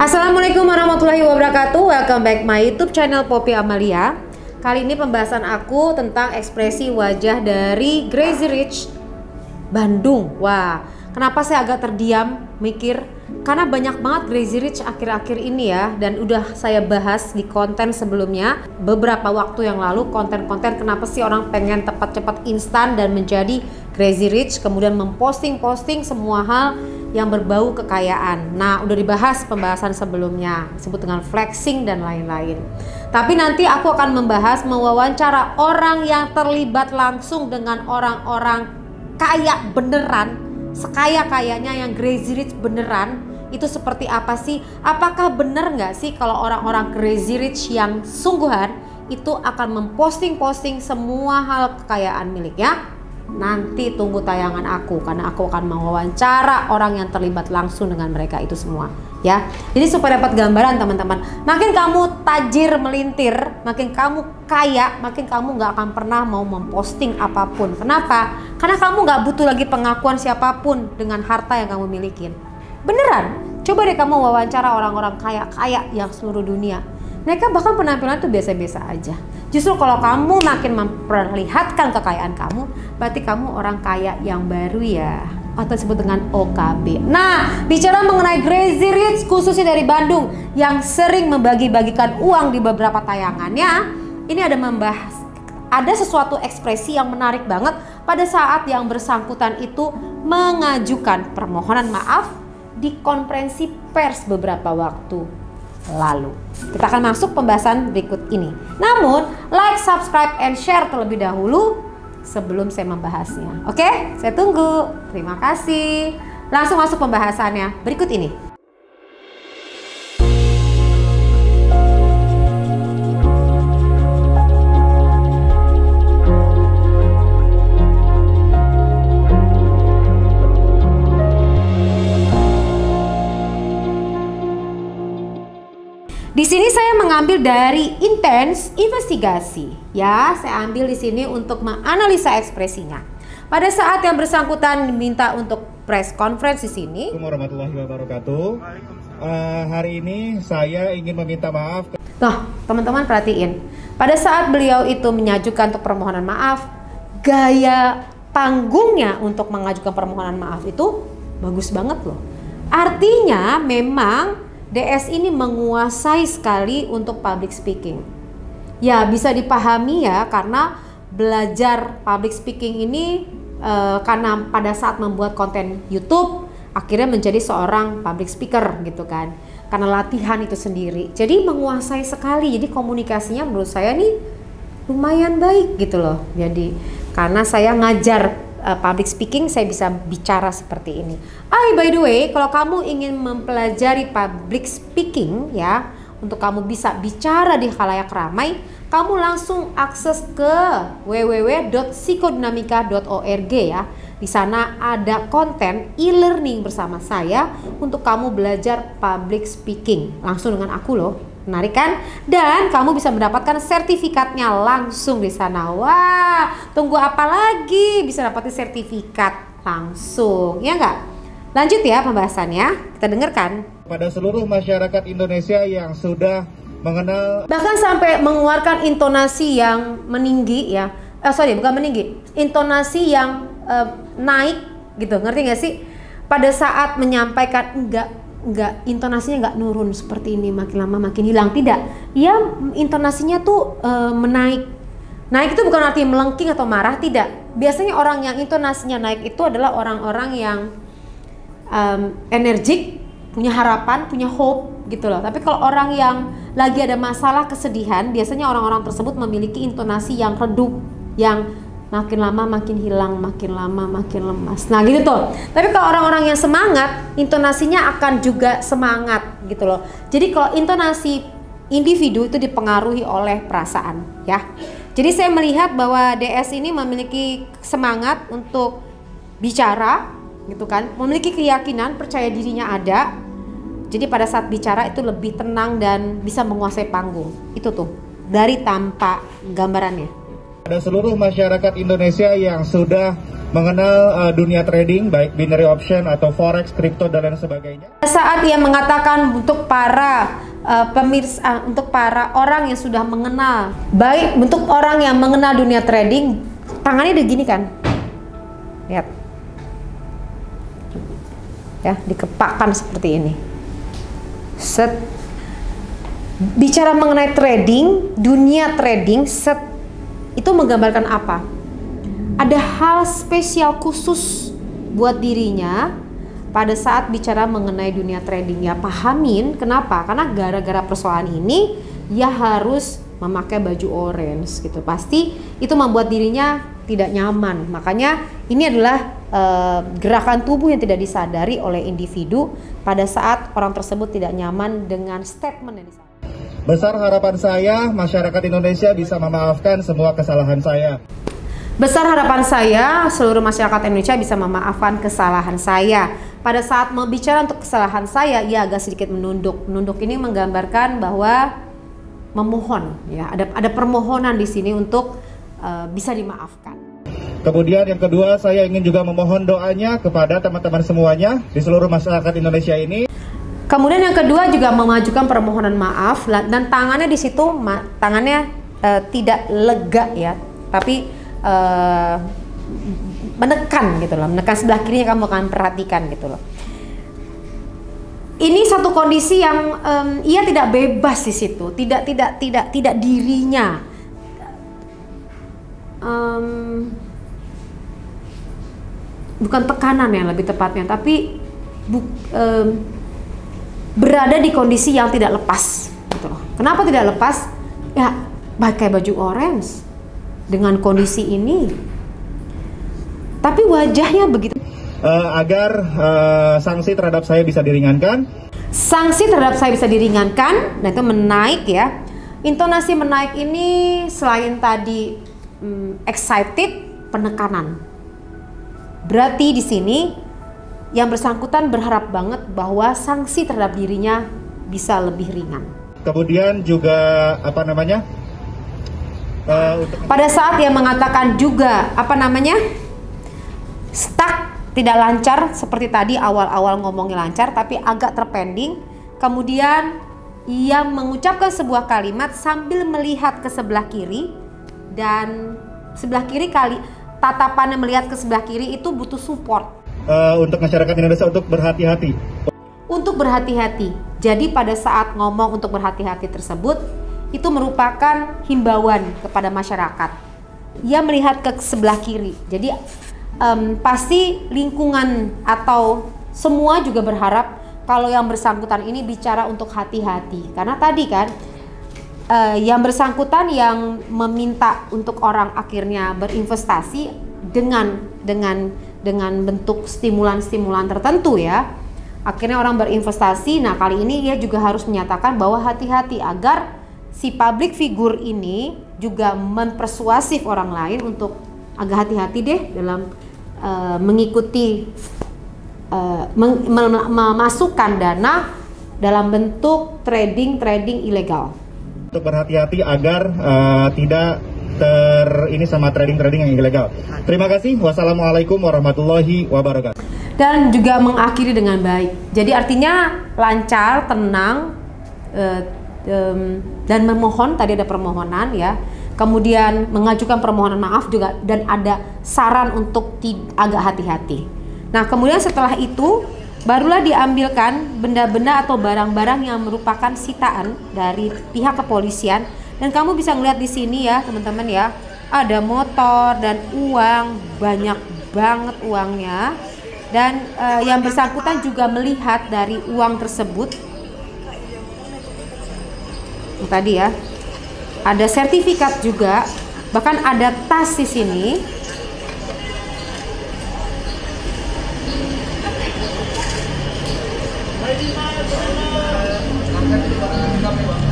Assalamualaikum warahmatullahi wabarakatuh. Welcome back my YouTube channel Poppy Amalia. Kali ini pembahasan aku tentang ekspresi wajah dari Crazy Rich Bandung. Wah, kenapa saya agak terdiam mikir? Karena banyak banget Crazy Rich akhir-akhir ini ya, dan udah saya bahas di konten sebelumnya beberapa waktu yang lalu, konten-konten kenapa sih orang pengen cepat-cepat instan dan menjadi Crazy Rich, kemudian memposting-posting semua hal yang berbau kekayaan. Nah, udah dibahas pembahasan sebelumnya, disebut dengan flexing dan lain-lain. Tapi nanti aku akan membahas mewawancara orang yang terlibat langsung dengan orang-orang kaya beneran, sekaya-kayanya yang Crazy Rich beneran. Itu seperti apa sih? Apakah bener nggak sih kalau orang-orang Crazy Rich yang sungguhan itu akan memposting-posting semua hal kekayaan miliknya? Nanti tunggu tayangan aku, karena aku akan mewawancara orang yang terlibat langsung dengan mereka itu semua ya. Jadi supaya dapat gambaran teman-teman, makin kamu tajir melintir, makin kamu kaya, makin kamu nggak akan pernah mau memposting apapun. Kenapa? Karena kamu nggak butuh lagi pengakuan siapapun dengan harta yang kamu milikin. Beneran, coba deh kamu wawancara orang-orang kaya-kaya yang seluruh dunia. Mereka bahkan penampilan tuh biasa-biasa aja. Justru kalau kamu makin memperlihatkan kekayaan kamu, berarti kamu orang kaya yang baru ya, atau disebut dengan OKB. Nah, bicara mengenai Crazy Rich khususnya dari Bandung yang sering membagi-bagikan uang di beberapa tayangannya, ini ada sesuatu ekspresi yang menarik banget pada saat yang bersangkutan itu mengajukan permohonan maaf di konferensi pers beberapa waktu lalu. Kita akan masuk pembahasan berikut ini. Namun, like, subscribe, and share terlebih dahulu sebelum saya membahasnya. Oke, saya tunggu. Terima kasih. Langsung masuk pembahasannya berikut ini. Di sini saya mengambil dari Intense Investigasi, ya. Saya ambil di sini untuk menganalisa ekspresinya. Pada saat yang bersangkutan diminta untuk press conference di sini. Assalamualaikum warahmatullahi wabarakatuh. Hari ini saya ingin meminta maaf. Nah, teman-teman perhatiin. Pada saat beliau itu mengajukan untuk permohonan maaf, gaya panggungnya untuk mengajukan permohonan maaf itu bagus banget loh. Artinya memang DS ini menguasai sekali untuk public speaking. Ya, bisa dipahami ya, karena belajar public speaking ini karena pada saat membuat konten YouTube akhirnya menjadi seorang public speaker gitu kan. Karena latihan itu sendiri. Jadi menguasai sekali. Jadi komunikasinya menurut saya nih lumayan baik gitu loh. Jadi karena saya ngajar public speaking, saya bisa bicara seperti ini. By the way, kalau kamu ingin mempelajari public speaking ya, untuk kamu bisa bicara di khalayak ramai, kamu langsung akses ke www.psikodinamika.org ya. Di sana ada konten e-learning bersama saya untuk kamu belajar public speaking langsung dengan aku loh. Menarik kan? Dan kamu bisa mendapatkan sertifikatnya langsung di sana. Wah, tunggu apa lagi? Bisa dapatin sertifikat langsung, ya enggak? Lanjut ya pembahasannya, kita dengarkan. Pada seluruh masyarakat Indonesia yang sudah mengenal, bahkan sampai mengeluarkan intonasi yang meninggi ya. Bukan meninggi, intonasi yang naik gitu, ngerti nggak sih? Pada saat menyampaikan enggak, intonasinya nggak nurun seperti ini, makin lama makin hilang, tidak. Ya, intonasinya tuh menaik. Naik itu bukan arti melengking atau marah, tidak. Biasanya orang yang intonasinya naik itu adalah orang-orang yang energik, punya harapan, punya hope gitu loh. Tapi kalau orang yang lagi ada masalah, kesedihan, biasanya orang-orang tersebut memiliki intonasi yang redup, yang makin lama makin hilang, makin lama makin lemas. Nah gitu tuh. Tapi kalau orang-orang yang semangat, intonasinya akan juga semangat gitu loh. Jadi kalau intonasi individu itu dipengaruhi oleh perasaan ya. Jadi saya melihat bahwa DS ini memiliki semangat untuk bicara gitu kan, memiliki keyakinan, percaya dirinya ada. Jadi pada saat bicara itu lebih tenang dan bisa menguasai panggung. Itu tuh dari tampak gambarannya. Ada seluruh masyarakat Indonesia yang sudah mengenal dunia trading, baik binary option atau forex, kripto dan lain sebagainya. Saat ia mengatakan untuk para pemirsa, untuk para orang yang sudah mengenal, baik untuk orang yang mengenal dunia trading, tangannya udah gini kan, lihat, ya, dikepakkan seperti ini. Set. Bicara mengenai trading, dunia trading, set, itu menggambarkan apa? Ada hal spesial khusus buat dirinya pada saat bicara mengenai dunia trading. Ya pahamin kenapa? Karena gara-gara persoalan ini ya harus memakai baju orange gitu. Pasti itu membuat dirinya tidak nyaman. Makanya ini adalah gerakan tubuh yang tidak disadari oleh individu pada saat orang tersebut tidak nyaman dengan statement yang disampaikan. Besar harapan saya masyarakat Indonesia bisa memaafkan semua kesalahan saya. Besar harapan saya seluruh masyarakat Indonesia bisa memaafkan kesalahan saya. Pada saat mau bicara untuk kesalahan saya, ia agak sedikit menunduk. Menunduk ini menggambarkan bahwa memohon, ya, ada permohonan di sini untuk bisa dimaafkan. Kemudian yang kedua, saya ingin juga memohon doanya kepada teman-teman semuanya di seluruh masyarakat Indonesia ini. Kemudian yang kedua juga memajukan permohonan maaf, dan tangannya di situ tangannya tidak lega ya, tapi menekan gitu loh, menekan sebelah kirinya, kamu akan perhatikan gitu loh. Ini satu kondisi yang ia tidak bebas di situ, tidak dirinya. Bukan tekanan ya lebih tepatnya, tapi berada di kondisi yang tidak lepas gitu loh. Kenapa tidak lepas? Ya pakai baju orange dengan kondisi ini, tapi wajahnya begitu. Agar sanksi terhadap saya bisa diringankan. Sanksi terhadap saya bisa diringankan, nah itu menaik ya. Intonasi menaik ini selain tadi excited, penekanan. Berarti di sini yang bersangkutan berharap banget bahwa sanksi terhadap dirinya bisa lebih ringan. Kemudian juga pada saat dia mengatakan juga stuck, tidak lancar seperti tadi awal-awal ngomongnya lancar tapi agak terpending. Kemudian ia mengucapkan sebuah kalimat sambil melihat ke sebelah kiri, dan sebelah kiri tatapannya melihat ke sebelah kiri itu butuh support. Untuk masyarakat Indonesia untuk berhati-hati. Untuk berhati-hati. Jadi pada saat ngomong untuk berhati-hati tersebut, itu merupakan himbauan kepada masyarakat. Ia melihat ke sebelah kiri. Jadi pasti lingkungan atau semua juga berharap kalau yang bersangkutan ini bicara untuk hati-hati. Karena tadi kan yang bersangkutan yang meminta untuk orang akhirnya berinvestasi dengan bentuk stimulan-stimulan tertentu ya. Akhirnya orang berinvestasi. Nah kali ini ia juga harus menyatakan bahwa hati-hati agar si public figure ini juga mempersuasif orang lain untuk agak hati-hati deh dalam mengikuti memasukkan dana dalam bentuk trading ilegal. Untuk berhati-hati agar tidak ini sama trading yang ilegal. Terima kasih. Wassalamualaikum warahmatullahi wabarakatuh. Dan juga mengakhiri dengan baik. Jadi artinya lancar, tenang, dan memohon. Tadi ada permohonan ya. Kemudian mengajukan permohonan maaf juga, dan ada saran untuk agak hati-hati. Nah kemudian setelah itu barulah diambilkan benda-benda atau barang-barang yang merupakan sitaan dari pihak kepolisian. Dan kamu bisa ngeliat di sini ya teman-teman ya, ada motor dan uang, banyak banget uangnya. Dan yang bersangkutan juga melihat dari uang tersebut tadi ya, ada sertifikat juga, bahkan ada tas di sini.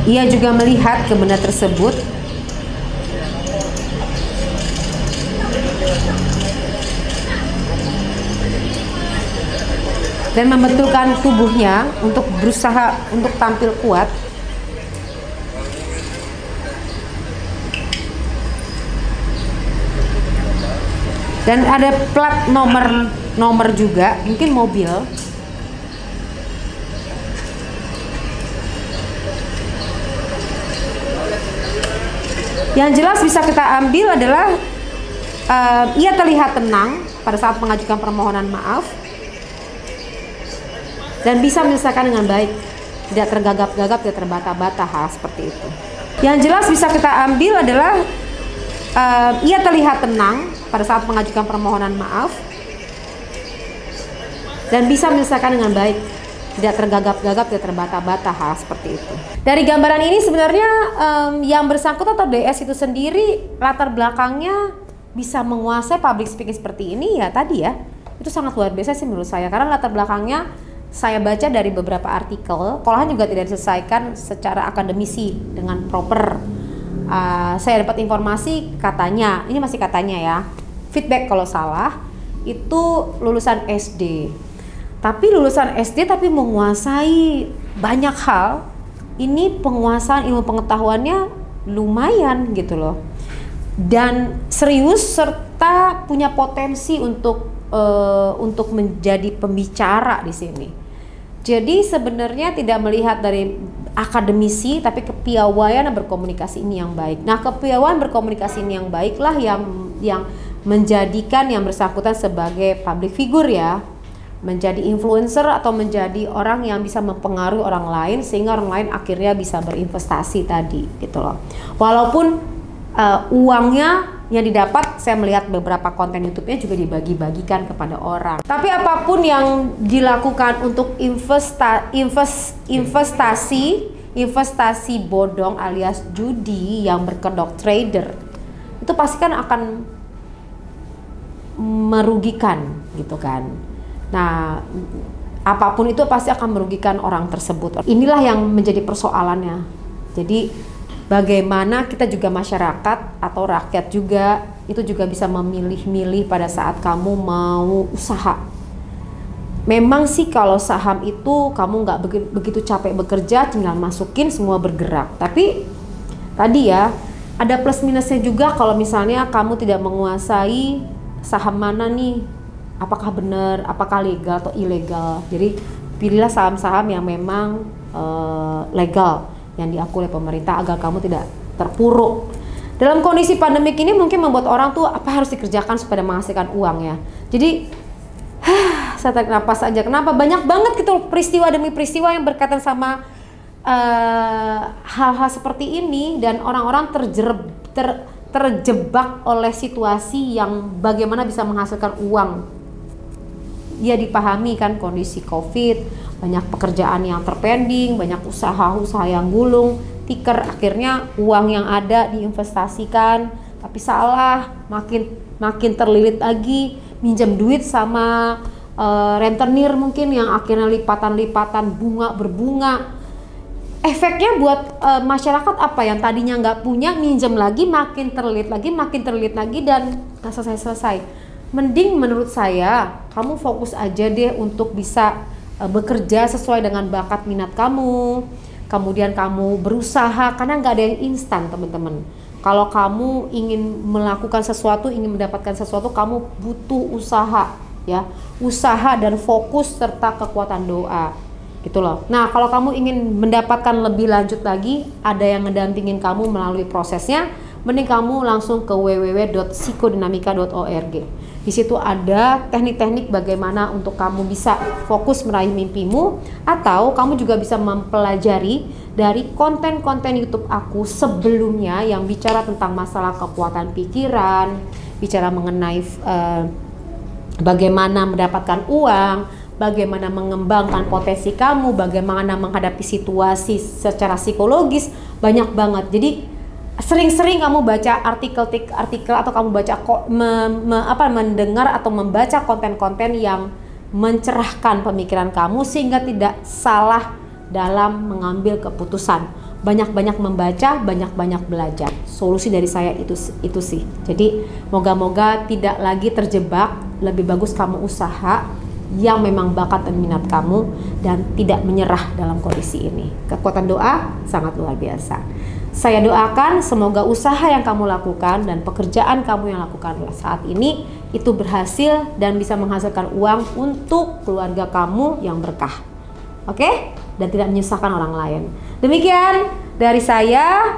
Ia juga melihat ke benda tersebut. Dan membetulkan tubuhnya untuk berusaha untuk tampil kuat. Dan ada plat nomor juga, mungkin mobil. Yang jelas bisa kita ambil adalah ia terlihat tenang pada saat mengajukan permohonan maaf dan bisa menyelesaikan dengan baik, tidak tergagap-gagap, tidak terbata-bata, hal seperti itu. Yang jelas bisa kita ambil adalah ia terlihat tenang pada saat mengajukan permohonan maaf dan bisa menyelesaikan dengan baik, tidak tergagap-gagap, tidak terbata-bata, hal seperti itu. Dari gambaran ini sebenarnya yang bersangkutan atau DS itu sendiri latar belakangnya bisa menguasai public speaking seperti ini ya tadi ya. Itu sangat luar biasa sih menurut saya, karena latar belakangnya saya baca dari beberapa artikel, olahan juga tidak diselesaikan secara akademisi dengan proper. Saya dapat informasi katanya, ini masih katanya ya, feedback kalau salah, itu lulusan SD. Tapi lulusan SD tapi menguasai banyak hal, ini penguasaan ilmu pengetahuannya lumayan gitu loh. Dan serius serta punya potensi untuk menjadi pembicara di sini. Jadi sebenarnya tidak melihat dari akademisi, tapi kepiawaian berkomunikasi ini yang baik. Nah, kepiawaian berkomunikasi ini yang baiklah yang menjadikan yang bersangkutan sebagai public figure ya, menjadi influencer atau menjadi orang yang bisa mempengaruhi orang lain sehingga orang lain akhirnya bisa berinvestasi tadi gitu loh. Walaupun uangnya yang didapat, saya melihat beberapa konten YouTube-nya juga dibagi-bagikan kepada orang. Tapi apapun yang dilakukan untuk investasi bodong alias judi yang berkedok trader, itu pasti kan akan merugikan gitu kan. Nah, apapun itu pasti akan merugikan orang tersebut. Inilah yang menjadi persoalannya. Jadi bagaimana kita juga masyarakat atau rakyat juga itu juga bisa memilih-milih pada saat kamu mau usaha. Memang sih kalau saham itu kamu nggak begitu capek bekerja, tinggal masukin semua bergerak. Tapi tadi ya ada plus minusnya juga kalau misalnya kamu tidak menguasai saham mana nih, apakah benar, apakah legal atau ilegal. Jadi pilihlah saham-saham yang memang legal, yang diakui oleh pemerintah agar kamu tidak terpuruk. Dalam kondisi pandemik ini mungkin membuat orang tuh apa harus dikerjakan supaya menghasilkan uang ya. Jadi saya tarik napas aja. Kenapa banyak banget gitu peristiwa demi peristiwa yang berkaitan sama hal-hal seperti ini dan orang-orang terjebak oleh situasi yang bagaimana bisa menghasilkan uang. Ya dipahami kan kondisi COVID, banyak pekerjaan yang terpending, banyak usaha-usaha yang gulung, tiker, akhirnya uang yang ada diinvestasikan tapi salah, makin terlilit lagi, minjem duit sama rentenir mungkin yang akhirnya lipatan-lipatan bunga berbunga. Efeknya buat masyarakat apa, yang tadinya nggak punya minjem lagi, makin terlilit lagi dan nggak selesai. Mending menurut saya kamu fokus aja deh untuk bisa bekerja sesuai dengan bakat minat kamu, kemudian kamu berusaha, karena nggak ada yang instan teman-teman. Kalau kamu ingin melakukan sesuatu, ingin mendapatkan sesuatu, kamu butuh usaha ya, usaha dan fokus serta kekuatan doa gitu loh. Nah kalau kamu ingin mendapatkan lebih lanjut lagi, ada yang ngedampingin kamu melalui prosesnya, mending kamu langsung ke www.psikodinamika.org. Di situ ada teknik-teknik bagaimana untuk kamu bisa fokus meraih mimpimu, atau kamu juga bisa mempelajari dari konten-konten YouTube aku sebelumnya yang bicara tentang masalah kekuatan pikiran, bicara mengenai bagaimana mendapatkan uang, bagaimana mengembangkan potensi kamu, bagaimana menghadapi situasi secara psikologis, banyak banget. Jadi sering-sering kamu baca artikel atau kamu baca mendengar atau membaca konten-konten yang mencerahkan pemikiran kamu sehingga tidak salah dalam mengambil keputusan. Banyak-banyak membaca, banyak-banyak belajar. Solusi dari saya itu sih. Jadi moga-moga tidak lagi terjebak, lebih bagus kamu usaha yang memang bakat dan minat kamu dan tidak menyerah dalam kondisi ini. Kekuatan doa sangat luar biasa. Saya doakan semoga usaha yang kamu lakukan dan pekerjaan kamu yang lakukan saat ini itu berhasil dan bisa menghasilkan uang untuk keluarga kamu yang berkah. Oke? Dan tidak menyusahkan orang lain. Demikian dari saya.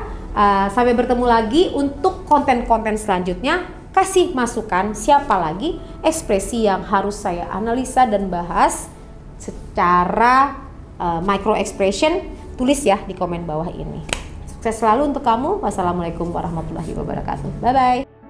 Sampai bertemu lagi untuk konten-konten selanjutnya. Kasih masukan siapa lagi ekspresi yang harus saya analisa dan bahas secara micro expression. Tulis ya di komen bawah ini. Sukses selalu untuk kamu. Wassalamualaikum warahmatullahi wabarakatuh. Bye bye.